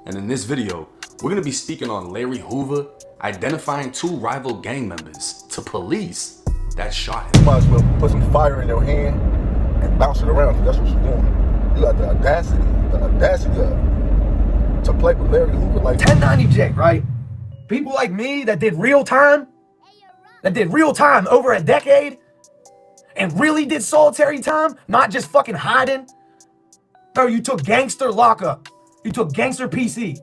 and in this video, we're gonna be speaking on Larry Hoover identifying two rival gang members to police that shot him. You might as well put some fire in your hand and bounce it around, because that's what you're doing. You got the audacity to play with Larry Hoover like 1090 Jake, right? People like me that did real time over a decade and really did solitary time, not just fucking hiding. Bro, you took gangster lockup. You took gangster PC.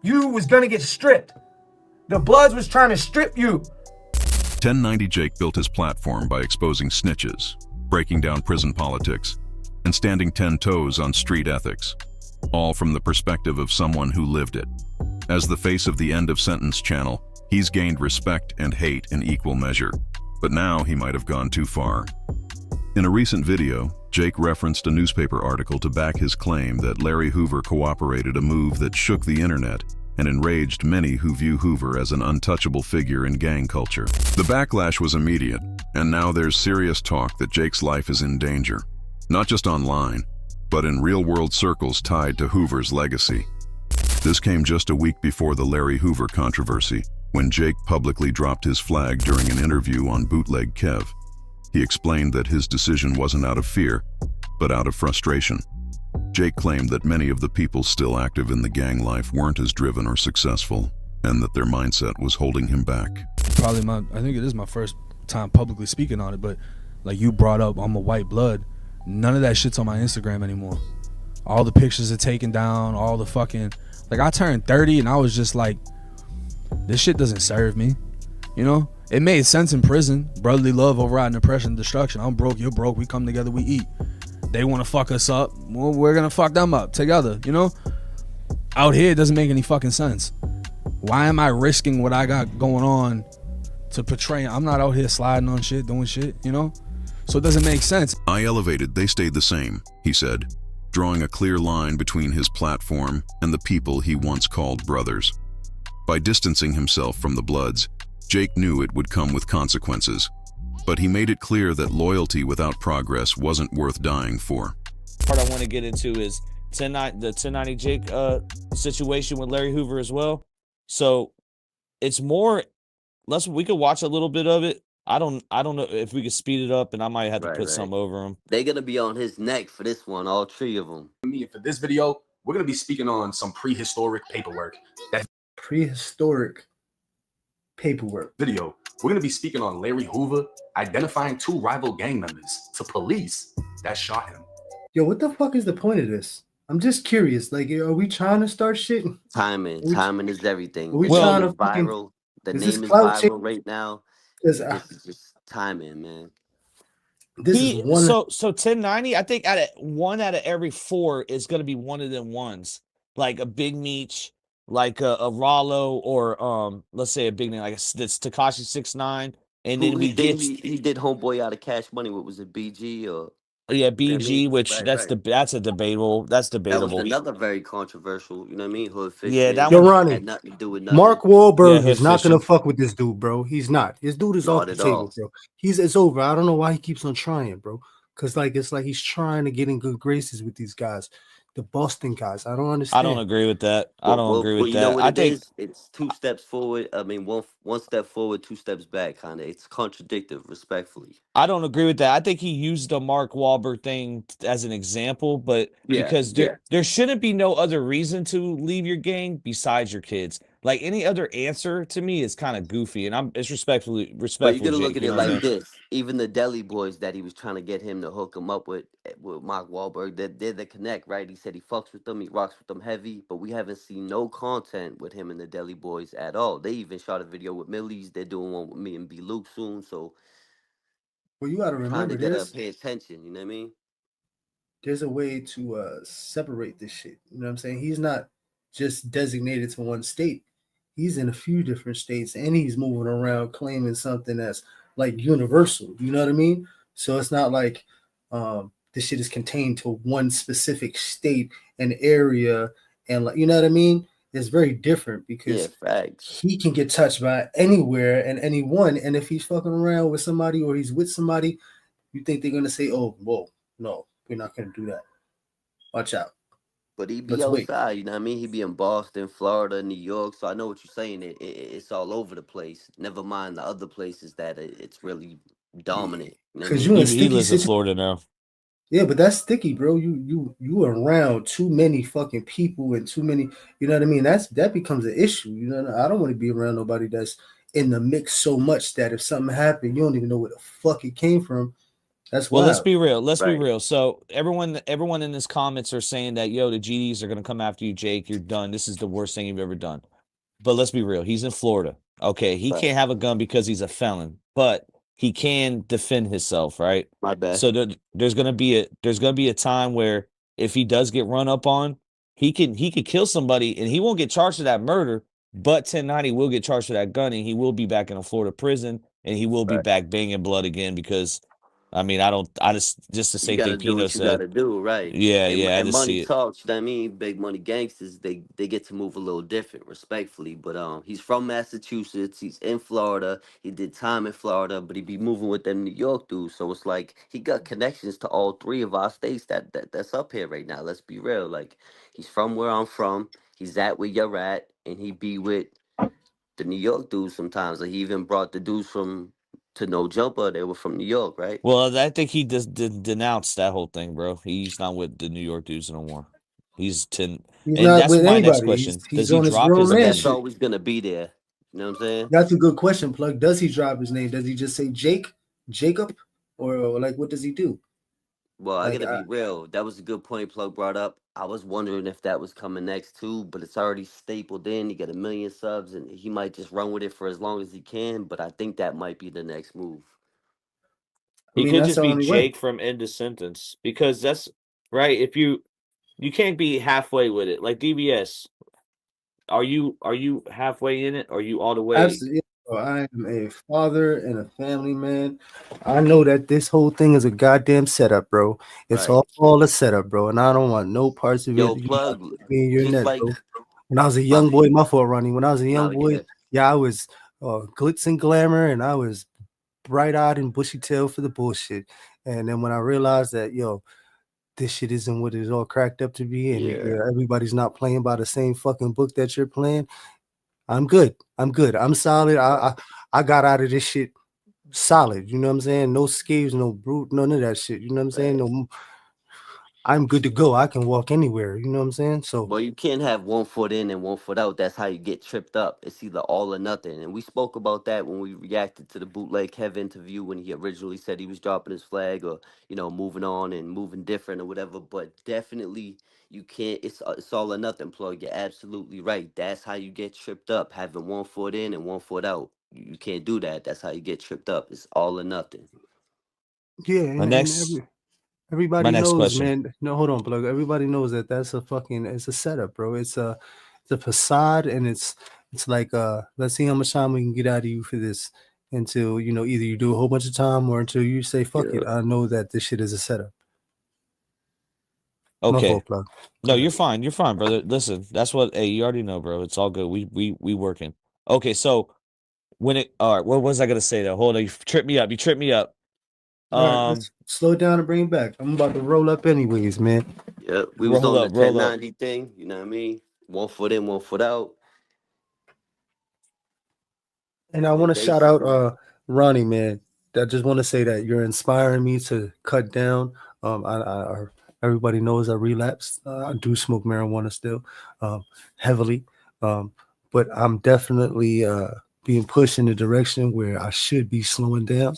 You was gonna get stripped. The Bloods was trying to strip you. 1090 Jake built his platform by exposing snitches, breaking down prison politics, and standing 10 toes on street ethics, all from the perspective of someone who lived it. As the face of the End of Sentence channel, he's gained respect and hate in equal measure, but now he might have gone too far. In a recent video, Jake referenced a newspaper article to back his claim that Larry Hoover cooperated, a move that shook the internet and enraged many who view Hoover as an untouchable figure in gang culture. The backlash was immediate, and now there's serious talk that Jake's life is in danger, not just online, but in real-world circles tied to Hoover's legacy. This came just a week before the Larry Hoover controversy, when Jake publicly dropped his flag during an interview on Bootleg Kev. He explained that his decision wasn't out of fear, but out of frustration. Jake claimed that many of the people still active in the gang life weren't as driven or successful, and that their mindset was holding him back. Probably I think it is my first time publicly speaking on it, but like you brought up, I'm a white blood. None of that shit's on my Instagram anymore. All the pictures are taken down, all the fucking, like I turned 30 and I was just like, this shit doesn't serve me, you know? It made sense in prison. Brotherly love overriding oppression and destruction. I'm broke, you're broke, we come together, we eat. They want to fuck us up, well, we're gonna fuck them up together, you know? Out here, it doesn't make any fucking sense. Why am I risking what I got going on to portray? I'm not out here sliding on shit, doing shit, you know? So it doesn't make sense. I elevated, they stayed the same, he said, drawing a clear line between his platform and the people he once called brothers. By distancing himself from the Bloods, Jake knew it would come with consequences, but he made it clear that loyalty without progress wasn't worth dying for. Part I want to get into is the 1090 Jake situation with Larry Hoover as well. So it's more, we could watch a little bit of it. I don't know if we could speed it up, and I might have to put some over him. They're gonna be on his neck for this one, all three of them. For this video, we're gonna be speaking on some prehistoric paperwork. Prehistoric paperwork. We're gonna be speaking on Larry Hoover identifying two rival gang members to police that shot him. Yo, what the fuck is the point of this? I'm just curious. Like, are we trying to start shit? Timing is everything. Are we trying to viral? The name is viral viral right now. This is just timing, man. This is one. So 1090. I think one out of every 4 is gonna be one of them ones, like a Big Meech, like a Rollo, or let's say a big name like that's Tekashi 6ix9ine, and then he did Homeboy out of Cash Money. What was it, BG or? Yeah, BG, which that's debatable. That was another very controversial, you know what I mean? Hood figure. Yeah, that Yo, one Ronnie, had nothing to do with nothing. Mark Wahlberg is not gonna fuck with this dude, bro. He's not. This dude is off the table, bro. It's over. I don't know why he keeps on trying, bro. Cause it's like he's trying to get in good graces with these guys. The Boston guys. I don't understand. I don't agree with that. I don't agree with that. I think it's 2 steps forward. I mean, one step forward, 2 steps back, kind of. It's contradictory, respectfully. I don't agree with that. I think he used the Mark Wahlberg thing as an example, but because there shouldn't be no other reason to leave your gang besides your kids. Like any other answer to me is kind of goofy, and it's respectful. But you gotta look at it like this. Even the Deli Boys that he was trying to get him to hook him up with Mark Wahlberg, they're the connect, right? He said he fucks with them, he rocks with them heavy, but we haven't seen no content with him and the Deli Boys at all. They even shot a video with Millie's. They're doing one with me and B Luke soon, so. Well, you gotta remember this. Pay attention, you know what I mean? There's a way to separate this shit. You know what I'm saying? He's not just designated to one state. He's in a few different states, and he's moving around claiming something that's like universal. You know what I mean? So it's not like this shit is contained to one specific state and area, and like, you know what I mean? It's very different because he can get touched by anywhere and anyone. And if he's fucking around with somebody or he's with somebody, you think they're gonna say, "Oh, whoa, no, we're not gonna do that. Watch out." But he be Let's wait. outside, you know what I mean? He be in Boston, Florida, New York. So I know what you're saying. It's all over the place. Never mind the other places that it's really dominant. You know what I Because mean? you in He sticky lives in situation. Florida now. Yeah, but that's sticky, bro. You around too many fucking people and too many. You know what I mean? That becomes an issue. You know, I don't want to be around nobody that's in the mix so much that if something happened, you don't even know where the fuck it came from. That's Well, let's wild. be real. Let's be Right. real. So everyone in this comments are saying that yo, the GDs are gonna come after you, Jake. You're done. This is the worst thing you've ever done. But let's be real. He's in Florida. Okay, he Right. can't have a gun because he's a felon, but he can defend himself, right? My bad. So there's gonna be a time where if he does get run up on, he could kill somebody and he won't get charged for that murder, but 1090 will get charged for that gun and he will be back in a Florida prison and he will be Right. back banging blood again because I just the You same gotta thing do Pino what you said. gotta do, right? Yeah, And yeah, I and just money see it. talks, you know what I mean? Big money gangsters, they get to move a little different, respectfully. But he's from Massachusetts, he's in Florida, he did time in Florida, but he be moving with them New York dudes. So it's like he got connections to all three of our states that's up here right now. Let's be real. Like he's from where I'm from, he's at where you're at, and he be with the New York dudes sometimes. Like he even brought the dudes from to No Jumper, they were from New York, right? Well, I think he just denounced that whole thing, bro. He's not with the New York dudes no more. He's 10, He's and not that's with my next anybody. question. Does He's he on his drop grown his But man that's name? shit. always gonna be there. You know what I'm saying? That's a good question, Plug. Does he drop his name? Does he just say Jake, Jacob, or like what does he do? Well, I Like gotta be real. That was a good point Plug brought up. I was wondering if that was coming next too, but it's already stapled in. He got 1 million subs, and he might just run with it for as long as he can. But I think that might be the next move. I He mean, could that's just the be only way. Jake from End of Sentence because that's right. If you can't be halfway with it, like DBS. Are you halfway in it? Or are you all the way? Absolutely. Bro, I am a father and a family man. I know that this whole thing is a goddamn setup, bro. It's Right. all a setup, bro. And I don't want no parts of it. Yo, You know, Plug, me and your just net, like bro. When I was a my young boy, my fault, Ronnie. When I was a young nah, we get boy, it. yeah, I was glitz and glamour, and I was bright-eyed and bushy-tailed for the bullshit. And then when I realized that, yo, this shit isn't what it's all cracked up to be, and Yeah. everybody's not playing by the same fucking book that you're playing. I'm good. I'm good. I'm solid. I got out of this shit solid. You know what I'm saying? No scaves, no brute, none of that shit. You know what I'm saying? Right. No, I'm good to go. I can walk anywhere. You know what I'm saying? So Well, you can't have 1 foot in and 1 foot out. That's how you get tripped up. It's either all or nothing. And we spoke about that when we reacted to the Bootleg Kev interview when he originally said he was dropping his flag or, moving on and moving different or whatever. But definitely you can't, it's all or nothing, Plug. You're absolutely right. That's how you get tripped up, having 1 foot in and 1 foot out. You can't do that. That's how you get tripped up. It's all or nothing. yeah, My and next my everybody next knows, question. man. No, hold on, plug. Everybody knows that that's a fucking it's a setup, bro. It's a facade, and it's like let's see how much time we can get out of you for this until either you do a whole bunch of time or until you say fuck Yeah. it. I know that this shit is a setup. My Okay. fault, plug. No, you're fine. You're fine, brother. Listen, that's what. Hey, you already know, bro. It's all good. We working. Okay, so all right, what was I gonna say though? Hold on, you tripped me up. You tripped me up. All right, Um, let's slow it down and bring it back. I'm about to roll up anyways, man. Yeah. We was roll on the up, roll up. 1090 thing. You know what I mean? 1 foot in, 1 foot out. And I want And to shout out basically, Ronnie, man. I just want to say that you're inspiring me to cut down. Everybody knows I relapsed. I do smoke marijuana still, heavily, but I'm definitely being pushed in the direction where I should be slowing down.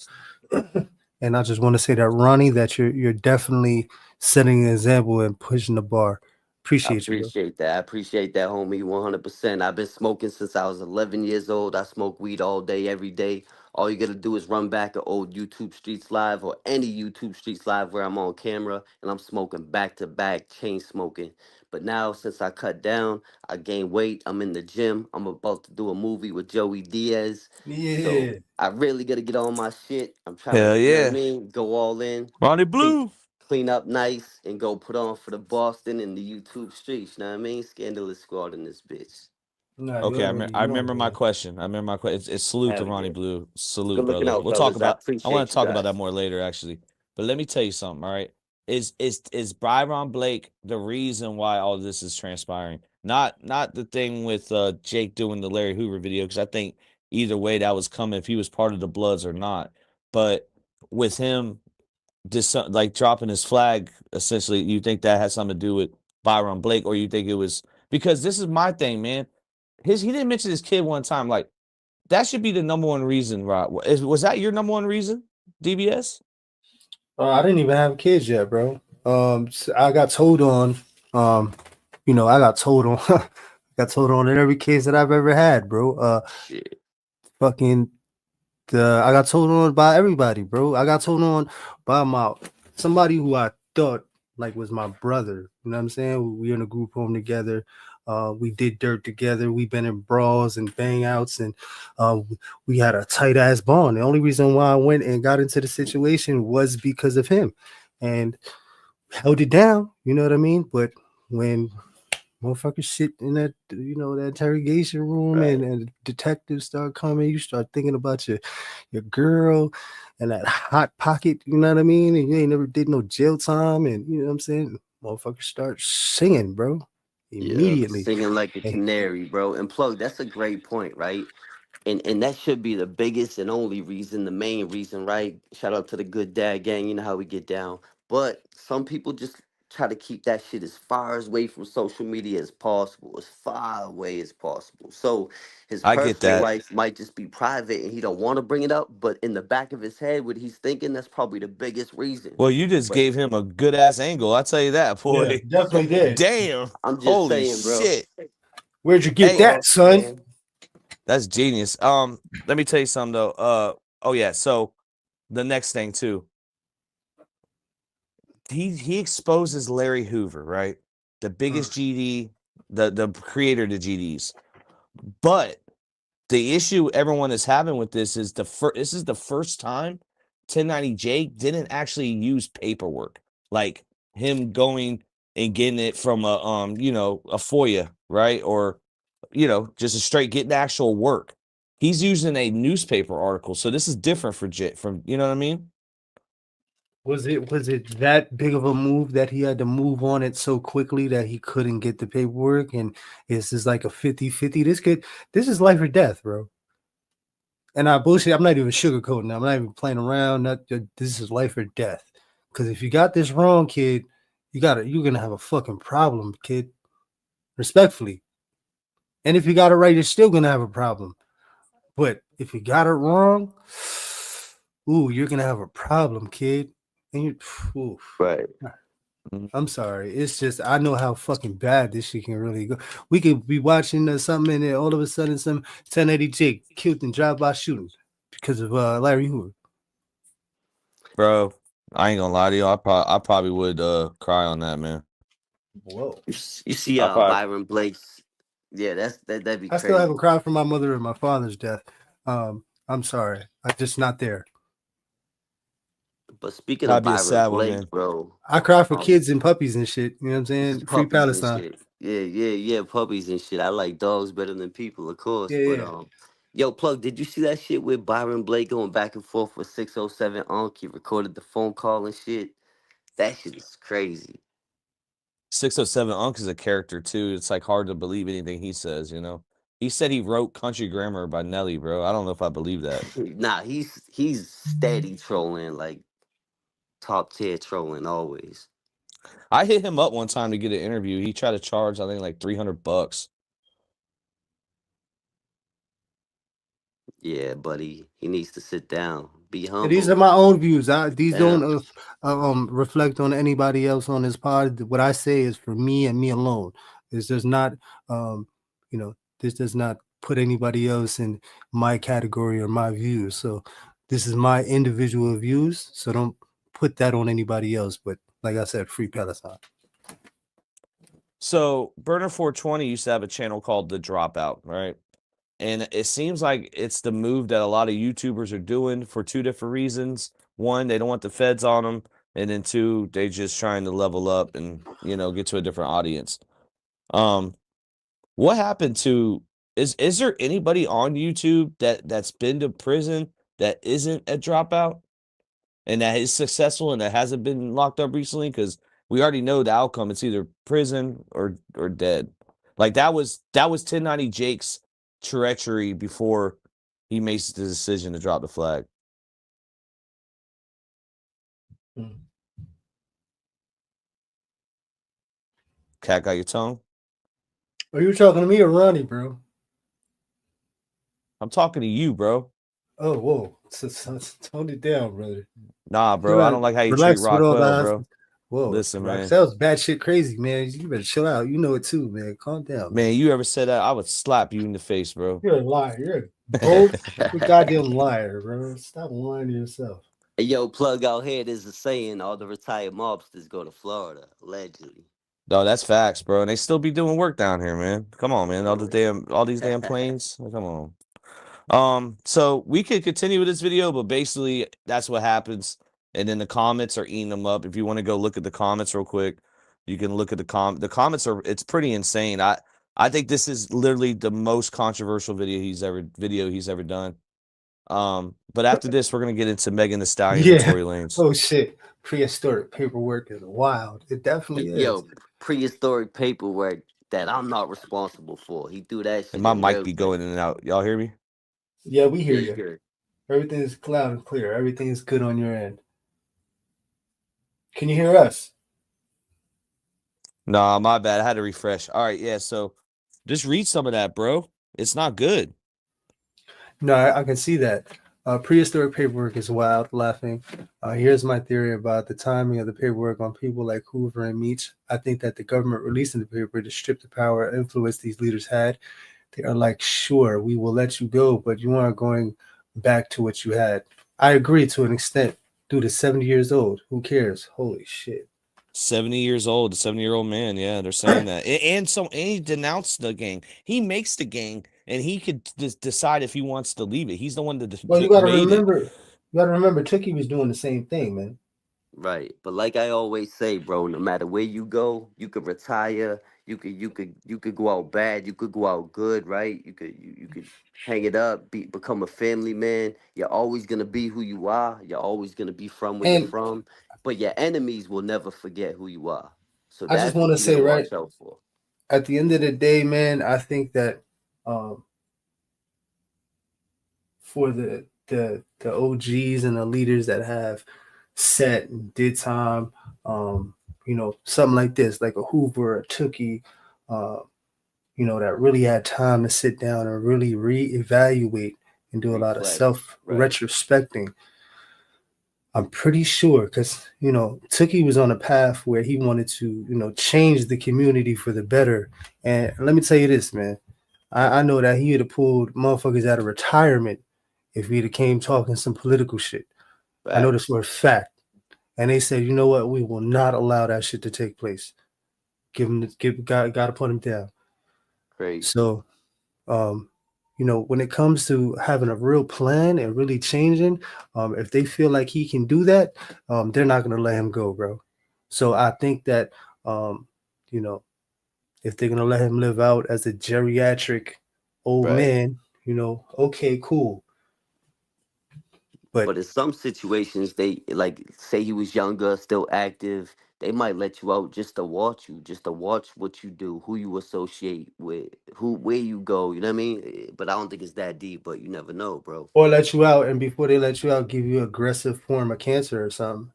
And I just want to say that Ronnie, that you're definitely setting an example and pushing the bar. I Appreciate you, bro. appreciate that. I appreciate that, homie, 100%. I've been smoking since I was 11 years old. I smoke weed all day, every day. All you got to do is run back an old YouTube Streets Live or any YouTube Streets Live where I'm on camera and I'm smoking back to back, chain smoking. But now, since I cut down, I gained weight. I'm in the gym. I'm about to do a movie with Joey Diaz. So Yeah. I really got to get on my shit. I'm trying to, Hell you know what I yeah, mean? Go all in. Ronnie Clean, Blue. clean up nice and go put on for the Boston and the YouTube streets. You know what I mean? Scandalous squad in this bitch. Nah, you Okay, already I know, remember my man. question. I remember my question. It's salute to Hell Ronnie yeah. Blue. Salute, Good looking brother. out, We'll talk fellas. I about. I want appreciate to you talk about that guys. more later, actually. But let me tell you something. All right. Is Byron Blake the reason why all this is transpiring? Not the thing with Jake doing the Larry Hoover video, because I think either way that was coming if he was part of the Bloods or not. But with him just like dropping his flag, essentially, you think that has something to do with Byron Blake, or you think it was because this is my thing, man. He didn't mention his kid one time. Like that should be the number one reason, Rod. Was that your number one reason, DBS? I didn't even have kids yet, bro. I got told on. I got told on. got told on in every case that I've ever had, bro. Shit. Fucking. I got told on by everybody, bro. I got told on by somebody who I thought like was my brother. You know what I'm saying? We were in a group home together. We did dirt together. We've been in brawls and bang outs, and we had a tight ass bond. The only reason why I went and got into the situation was because of him, and held it down. You know what I mean? But when motherfuckers sit in that, that interrogation room, and detectives start coming, you start thinking about your girl and that hot pocket, you know what I mean? And you ain't never did no jail time, and you know what I'm saying? Motherfuckers start singing, bro. Yeah, Immediately. singing like a canary, bro. And plug, that's a great point, right? And that should be the biggest and only reason, the main reason, right? Shout out to the good dad gang, you know how we get down. But some people just try to keep that shit as far away from social media as possible, as far away as possible. So his I get personal that. life might just be private and he don't want to bring it up, but in the back of his head, what he's thinking, that's probably the biggest reason. Well, you just But gave him a good ass angle. I tell you that, Yeah, boy. definitely did. Damn. I'm just Holy saying, bro. shit. Where'd you get Hey, that, son? Man. that's genius. Let me tell you something though. Oh yeah. So the next thing too. He exposes Larry Hoover, right? The biggest GD, the creator of the GDs. But the issue everyone is having with this is this is the first time 1090 Jake didn't actually use paperwork, like him going and getting it from a a FOIA, right? Or just a straight getting actual work. He's using a newspaper article, so this is different for Jake. From you know what I mean? Was it that big of a move that he had to move on it so quickly that he couldn't get the paperwork? And it's just like a 50-50. This is life or death, bro. And I bullshit. I'm not even sugarcoating. I'm not even playing around. This is life or death. Because if you got this wrong, kid, you're gonna have a fucking problem, kid. Respectfully. And if you got it right, you're still gonna have a problem. But if you got it wrong, you're gonna have a problem, kid. And Right. I'm sorry. It's just I know how fucking bad this shit can really go. We could be watching something and then all of a sudden some 1080 Jake killed in drive-by shooting because of Larry Hoover. Bro, I ain't gonna lie to you. I probably would cry on that, man. Whoa. You see I probably, Byron Blake's. Yeah, that'd be I crazy. still haven't cried for my mother and my father's death. I'm sorry. I'm just not there. But speaking I'd of be a Byron sad one, Blake, man. bro, I cry for kids and puppies and shit. You know what I'm saying? Free puppies and Palestine. shit. Yeah, puppies and shit. I like dogs better than people, of course. But Yeah. yo, plug, did you see that shit with Byron Blake going back and forth with 607 Unc? He recorded the phone call and shit. That shit is crazy. 607 Unc is a character too. It's like hard to believe anything he says, He said he wrote Country Grammar by Nelly, bro. I don't know if I believe that. Nah, he's steady trolling, like top tier trolling always. I hit him up one time to get an interview. He tried to charge, I think, like $300. Yeah, buddy, he needs to sit down, be And these humble. are my own views. These Damn. don't reflect on anybody else on this pod. What I say is for me and me alone. This does not, this does not put anybody else in my category or my views. So this is my individual views. So don't put that on anybody else. But like I said, free Palestine. So Burner 420 used to have a channel called The Dropout, right? And it seems like it's the move that a lot of YouTubers are doing for two different reasons. One, they don't want the feds on them. And then two, they just trying to level up and, get to a different audience. What happened to, is there anybody on YouTube that's been to prison that isn't a dropout? and that is successful and that hasn't been locked up recently, because we already know the outcome. It's either prison or dead. Like that was 1090 Jake's treachery before he makes the decision to drop the flag. Cat got your tongue? Are you talking to me or Ronnie, bro? I'm talking to you, bro. Oh, whoa. Tone it down, brother. Nah, bro. I don't like how you treat Relax with all Rockwell, that. bro. Whoa. Listen, man. That was bad shit crazy, man. You better chill out. You know it too, man. Calm down. Man, you ever said that, I would slap you in the face, bro. You're a liar. You're a goddamn liar, bro. Stop lying to yourself. Hey, yo, plug out here. There's a saying: all the retired mobsters go to Florida, allegedly. No, that's facts, bro. And they still be doing work down here, man. Come on, man. All these damn planes. Come on. So we could continue with this video, but basically that's what happens. And then the comments are eating them up. If you want to go look at the comments real quick, you can look at the comments are, it's pretty insane. I think this is literally the most controversial video he's ever done. But after this, we're gonna get into Megan Thee Stallion and Tory Lanez. Oh shit. Prehistoric paperwork is wild. It definitely is. Yo, prehistoric paperwork that I'm not responsible for. He threw that shit. And my in mic real be quick. going in and out. Y'all hear me? Yeah, we hear Yeah, you. Everything is loud and clear. Everything is good on your end. Can you hear us? Nah, my bad. I had to refresh. All right, yeah. So just read some of that, bro. It's not good. No, I can see that. Prehistoric paperwork is wild, laughing. Here's my theory about the timing of the paperwork on people like Hoover and Meach. I think that the government releasing the paper to strip the power and influence these leaders had. They are like, sure, we will let you go, but you aren't going back to what you had. I agree to an extent. Dude is 70 years old. Who cares? Holy shit. 70 years old, a 70-year-old man. Yeah, they're saying that. And he denounced the gang. He makes the gang, and he could decide if he wants to leave it. He's the one that Well, you gotta made remember, it. Tookie was doing the same thing, man. Right. But like I always say, bro, no matter where you go, you could retire, you could go out bad, you could go out good, right? You could hang it up, become a family man. You're always gonna be who you are. You're always gonna be from where you're And from. But your enemies will never forget who you are. So I just that's want what to you say, gotta right, watch out for. at the end of the day, man, I think that for the OGs and the leaders that have set and did time, something like this, like a Hoover, a Tookie, that really had time to sit down and really reevaluate and do a lot of Reflect. self-retrospecting. I'm pretty sure because, Tookie was on a path where he wanted to, change the community for the better. And let me tell you this, man. I know that he would have pulled motherfuckers out of retirement if he'd have came talking some political shit. Facts. I know this for a fact. And they said, you know what? We will not allow that shit to take place. Gotta put him down. Crazy. So, when it comes to having a real plan and really changing, if they feel like he can do that, they're not going to let him go, bro. So I think that, if they're going to let him live out as a geriatric old man, okay, cool. But in some situations, they like say he was younger, still active. They might let you out just to watch what you do, who you associate with, where you go. You know what I mean? But I don't think it's that deep. But you never know, bro. Or let you out, and before they let you out, give you aggressive form of cancer or something.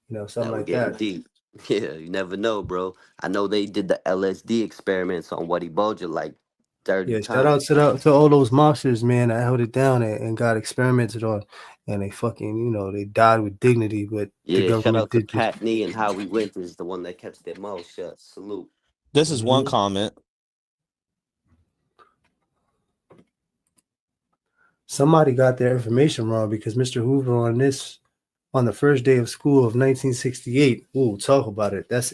Something That would like get that. deep. Yeah, you never know, bro. I know they did the LSD experiments on Waddy Bulger like 30 Yeah, shout out times. to all those monsters, man. I held it down and got experimented on, and they fucking, they died with dignity. But the Yeah, shout government out to did this. Patney and Howie Winters, the one that kept their mouth shut. Salute. This is one comment. Somebody got their information wrong because Mr. Hoover on the first day of school of 1968. Ooh, talk about it. That's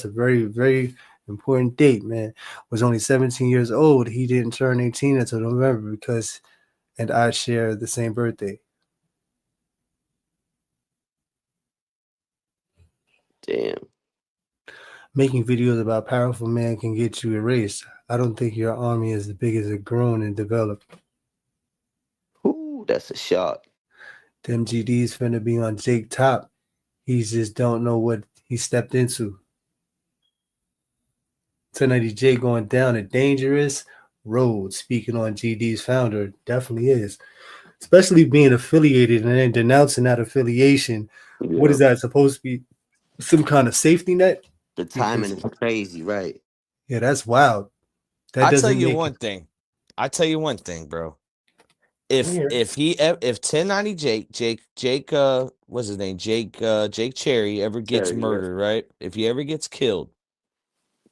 a very, very important date, man. Was only 17 years old. He didn't turn 18 until November because and I share the same birthday. Damn. Making videos about powerful men can get you erased. I don't think your army is as big as it grown and developed. Ooh, Ooh, that's a shot. Them GDs finna be on Jake top. He just don't know what he stepped into. Tonight, Jake going down a dangerous road. Speaking on GD's founder, definitely is. Especially being affiliated and then denouncing that affiliation. Yeah. What is that supposed to be? Some kind of safety net? The timing is crazy, right? Yeah, that's wild. That I tell doesn't you make one thing. I tell you one thing, bro. If 1090 Jake what's his name? Jake Cherry ever gets Cherry, yeah. murdered, right? If he ever gets killed,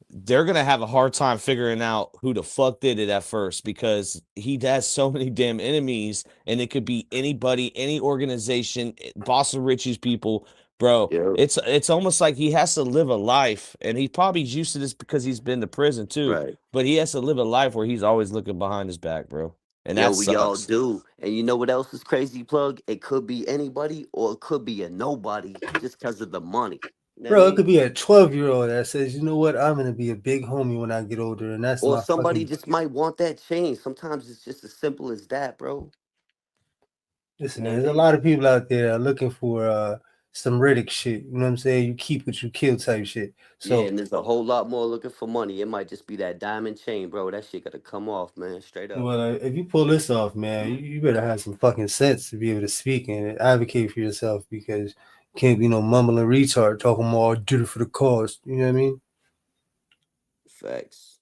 they're gonna have a hard time figuring out who the fuck did it at first because he has so many damn enemies, and it could be anybody, any organization, Boston Richie's people, bro. Yeah. It's almost like he has to live a life, and he probably used to this because he's been to prison too. Right. But he has to live a life where he's always looking behind his back, bro. And Yo, that we all sucks. do. And you know what else is crazy, Plug? It could be anybody or it could be a nobody just because of the money. You know Bro, what I it mean? could be a 12-year-old that says, you know what, I'm gonna be a big homie when I get older, and that's Or my somebody fucking. just might want that change. Sometimes it's just as simple as that, bro. Listen, You know there's what I a mean? lot of people out there looking for some Riddick shit. You know what I'm saying? You keep what you kill type shit. Yeah, So, and there's a whole lot more looking for money. It might just be that diamond chain, bro. That shit gotta come off, man. Straight up. well, if you pull this off, man, you better have some fucking sense to be able to speak and advocate for yourself because you can't be no mumbling retard talking more. I did it for the cause. You know what I mean? Facts.